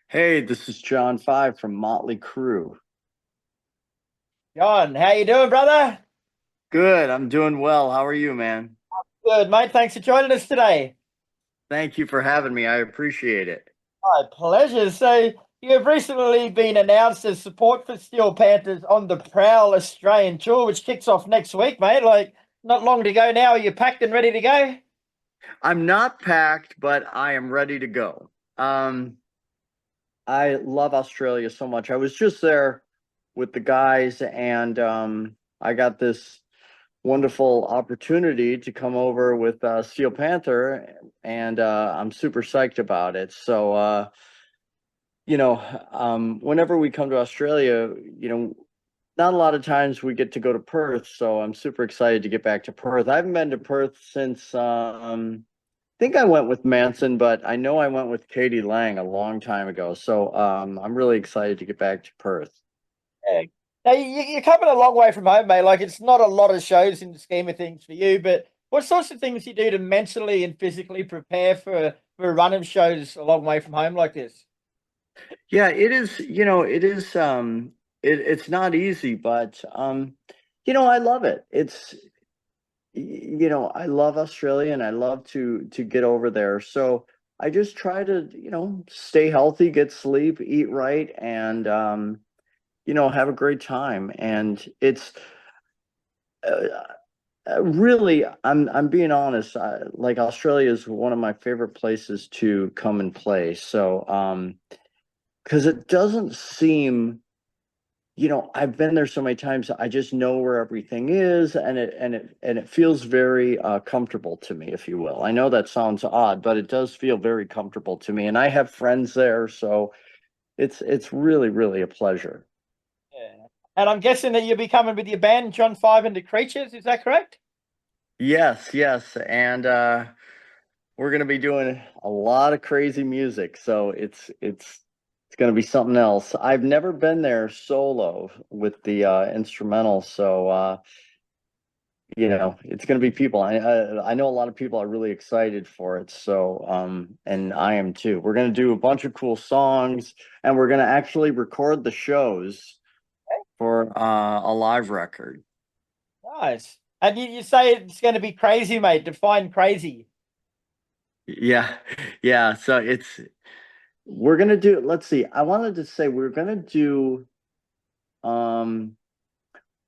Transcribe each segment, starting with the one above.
Hey, this is John Five from Motley Crue. John, how you doing, brother? Good, I'm doing well. How are you, man? Good, mate. Thanks for joining us today. Thank you for having me. I appreciate it. My pleasure. So, you have recently been announced as support for Steel Panthers on the Prowl Australian tour, which kicks off next week, mate. Like, not long to go now. Are you packed and ready to go? I'm not packed, but I am ready to go. Um, I love Australia so much. I was just there with the guys, and I got this wonderful opportunity to come over with Steel Panther, and I'm super psyched about it. Whenever we come to Australia, not a lot of times we get to go to Perth, so I'm super excited to get back to Perth. I haven't been to Perth since I think I went with Manson, but I know I went with Katie Lang a long time ago. So I'm really excited to get back to Perth. Yeah. Now, you're coming a long way from home, mate. Like, it's not a lot of shows in the scheme of things for you, but what sorts of things you do to mentally and physically prepare for running shows a long way from home like this? Yeah, it is, it is it's not easy, but I love it. I love Australia and I love to get over there. So I just try to, stay healthy, get sleep, eat right, and have a great time. And it's uh, really, I'm being honest. Like Australia is one of my favorite places to come and play. So, because it doesn't seem, I've been there so many times. I just know where everything is, and it feels very comfortable to me, if you will. I know that sounds odd, but it does feel very comfortable to me. And I have friends there, so it's really, really a pleasure. Yeah. And I'm guessing that you'll be coming with your band, John Five and the Creatures. Is that correct? Yes, yes, and we're gonna be doing a lot of crazy music, so it's gonna be something else. I've never been there solo with the instrumental, so it's gonna be people. I know a lot of people are really excited for it, so and I am too. We're gonna do a bunch of cool songs, and we're gonna actually record the shows for a live record. Nice. And you say it's going to be crazy, mate. Define crazy. Yeah, yeah. So we're gonna do. Let's see. I wanted to say we're gonna do. Um,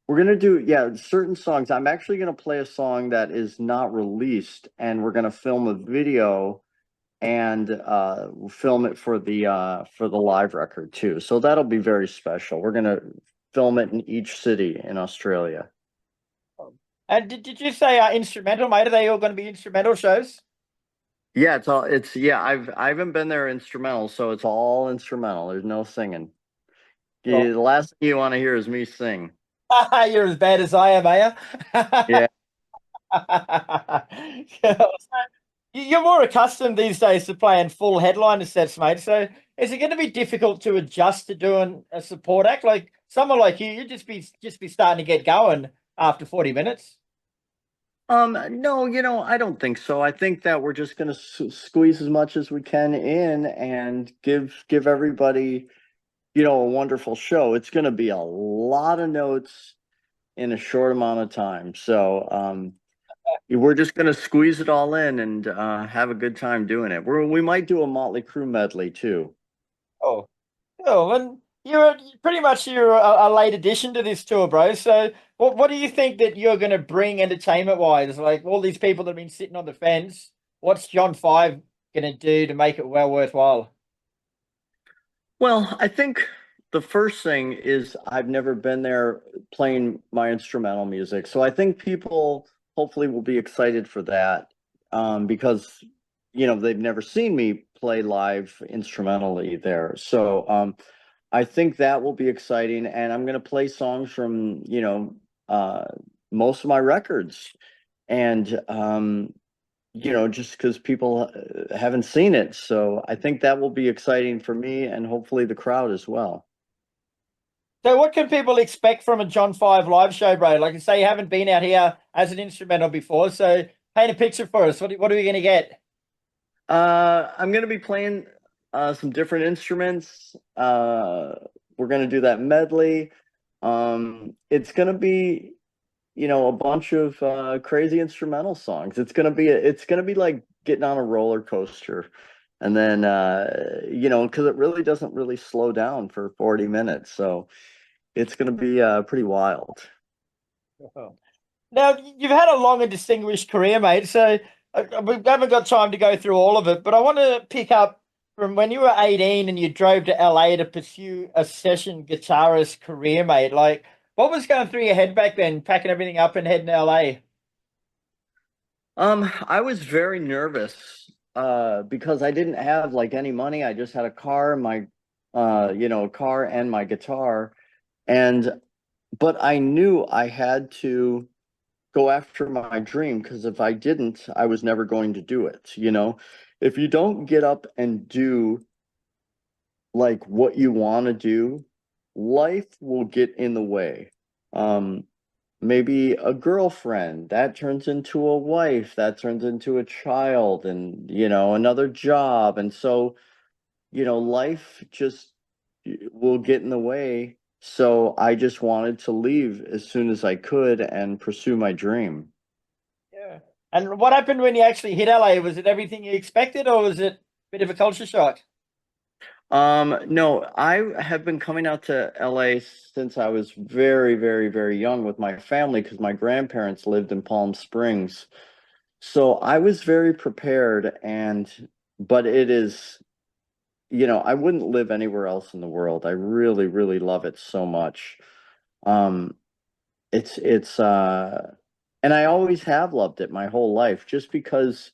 we're gonna do, yeah, certain songs. I'm actually gonna play a song that is not released, and we're gonna film a video and film it for the live record too. So that'll be very special. We're gonna film it in each city in Australia. And did you say instrumental, mate? Are they all going to be instrumental shows? Yeah, yeah, I haven't been there instrumental, so it's all instrumental. There's no singing. Well, Yeah, the last thing you want to hear is me sing. you're as bad as I am, are Yeah. you? You're more accustomed these days to playing full headliner sets, mate. So is it going to be difficult to adjust to doing a support act? Like someone like you just be starting to get going after 40 minutes. No, I don't think so. I think that we're just going to squeeze as much as we can in and give everybody, a wonderful show. It's going to be a lot of notes in a short amount of time. So, we're just going to squeeze it all in and have a good time doing it. We might do a Motley Crue medley too. Oh, oh, and you're pretty much you're a late addition to this tour, bro. So what do you think that you're going to bring entertainment wise? Like all these people that have been sitting on the fence, what's John Five going to do to make it well worthwhile? Well, I think the first thing is I've never been there playing my instrumental music. So I think people hopefully will be excited for that because, they've never seen me play live instrumentally there. So I think that will be exciting. And I'm going to play songs from, most of my records. And just because people haven't seen it. So I think that will be exciting for me and hopefully the crowd as well. So what can people expect from a John Five live show, bro? Like I say, you haven't been out here as an instrumental before, so paint a picture for us. What are we going to get? I'm going to be playing. some different instruments. We're gonna do that medley. It's gonna be, a bunch of crazy instrumental songs. It's gonna be like getting on a roller coaster. And then because it really doesn't really slow down for 40 minutes. So it's gonna be pretty wild. Oh. Now, you've had a long and distinguished career, mate. So we haven't got time to go through all of it, but I want to pick up from when you were 18 and you drove to LA to pursue a session guitarist career, mate. Like, what was going through your head back then, packing everything up and heading to LA? I was very nervous because I didn't have like any money. I just had a car, a car and my guitar. And but I knew I had to go after my dream because if I didn't, I was never going to do it, If you don't get up and do like what you want to do, life will get in the way. Um, Maybe a girlfriend that turns into a wife, that turns into a child, and another job. And so, life just will get in the way. So I just wanted to leave as soon as I could and pursue my dream. Yeah. And what happened when you actually hit LA? Was it everything you expected, or was it a bit of a culture shock? No, I have been coming out to LA since I was very, very, very young with my family because my grandparents lived in Palm Springs. So I was very prepared but it is, I wouldn't live anywhere else in the world. I really, really love it so much. Um, it's and I always have loved it my whole life just because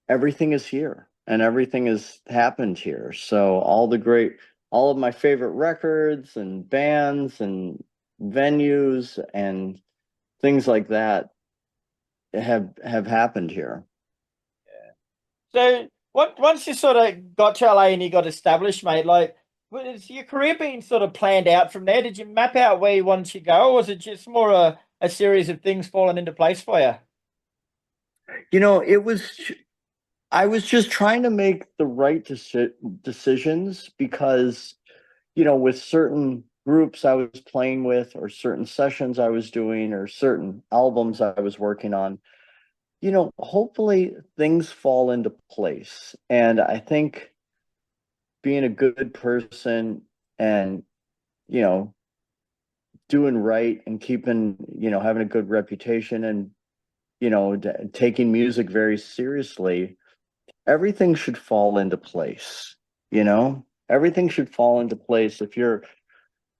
everything is here and everything has happened here. So all of my favorite records and bands and venues and things like that have happened here. So once you sort of got to LA and you got established, mate, like was your career being sort of planned out from there? Did you map out where you wanted to go, or was it just more a series of things falling into place for you? It was I was just trying to make the right decisions because, with certain groups I was playing with, or certain sessions I was doing, or certain albums I was working on, hopefully things fall into place. And I think being a good person and, you know, doing right and keeping, having a good reputation and, taking music very seriously, everything should fall into place, Everything should fall into place if you're,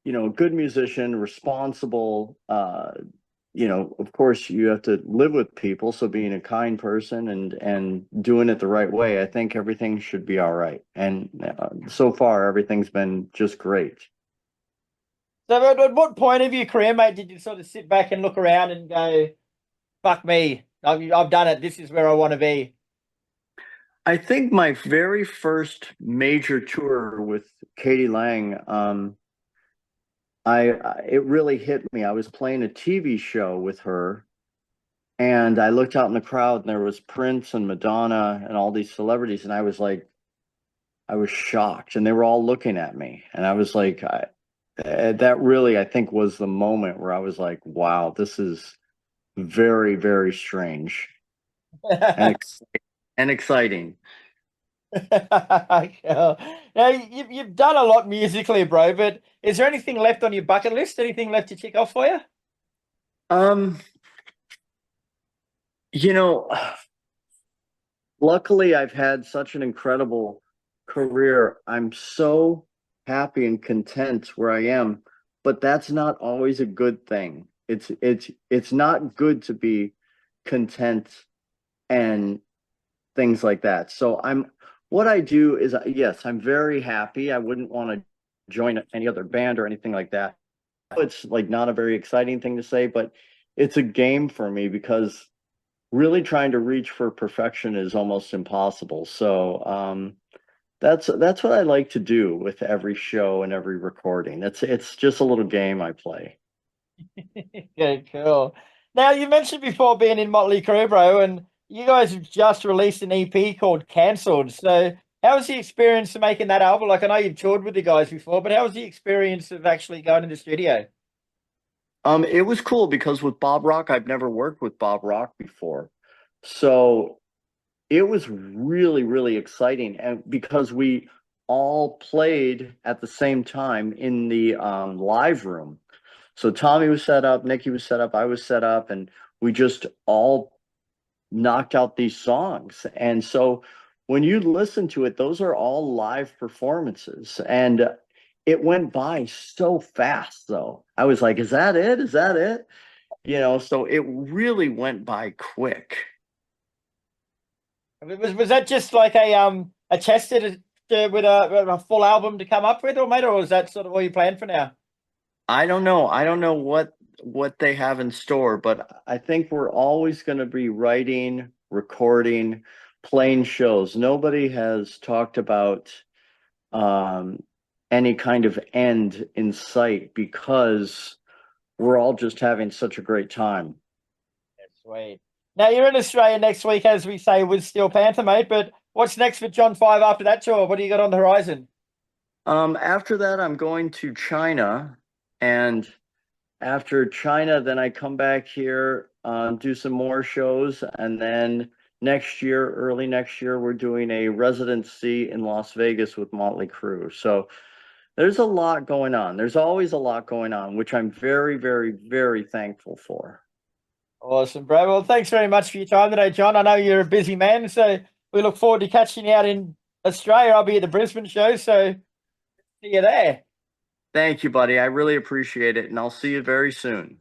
a good musician, responsible, of course you have to live with people, so being a kind person and doing it the right way, I think everything should be all right. And so far everything's been just great. So at what point of your career, mate, did you sort of sit back and look around and go, "Fuck me, I've done it. This is where I want to be." I think my very first major tour with Katie Lang, it really hit me. I was playing a TV show with her, and I looked out in the crowd, and there was Prince and Madonna and all these celebrities, and I was like, I was shocked, and they were all looking at me, and I was like, that really, I think, was the moment where I was like, wow, this is very, very strange and ex and exciting. Cool. Now you've done a lot musically, bro. But is there anything left on your bucket list? Anything left to tick off for you? Um, you know, Luckily, I've had such an incredible career. I'm so happy and content where I am, but that's not always a good thing. It's not good to be content and things like that. So what I do is, yes, I'm very happy. I wouldn't want to join any other band or anything like that. It's like not a very exciting thing to say, but it's a game for me because really trying to reach for perfection is almost impossible. So that's what I like to do with every show and every recording. It's just a little game I play. Yeah, cool. Now you mentioned before being in Motley Crue, bro, and you guys have just released an EP called "Cancelled." So How was the experience of making that album? Like, I know you've toured with the guys before, but how was the experience of actually going in the studio? It was cool because with Bob Rock, I've never worked with Bob Rock before. So it was really, really exciting. And because we all played at the same time in the live room. So Tommy was set up, Nikki was set up, I was set up, and we just all knocked out these songs. And so when you listen to it, those are all live performances. And it went by so fast, though. I was like, is that it? Is that it? So it really went by quick. Was that just like a test with a full album to come up with, or mate, or was that sort of all you planned for now? I don't know. I don't know what they have in store, but I think we're always going to be writing, recording, playing shows. Nobody has talked about um, any kind of end in sight because we're all just having such a great time. That's sweet. Now you're in Australia next week, as we say, with Steel Panther, mate. But what's next for John Five after that tour? What do you got on the horizon? After that, I'm going to China, and after China, then I come back here, do some more shows, and then next year, early next year, we're doing a residency in Las Vegas with Motley Crue. So there's a lot going on. There's always a lot going on, which I'm very, very, very thankful for. Awesome, bro. Well, thanks very much for your time today, John. I know you're a busy man, so we look forward to catching you out in Australia. I'll be at the Brisbane show, so see you there. Thank you, buddy. I really appreciate it, and I'll see you very soon.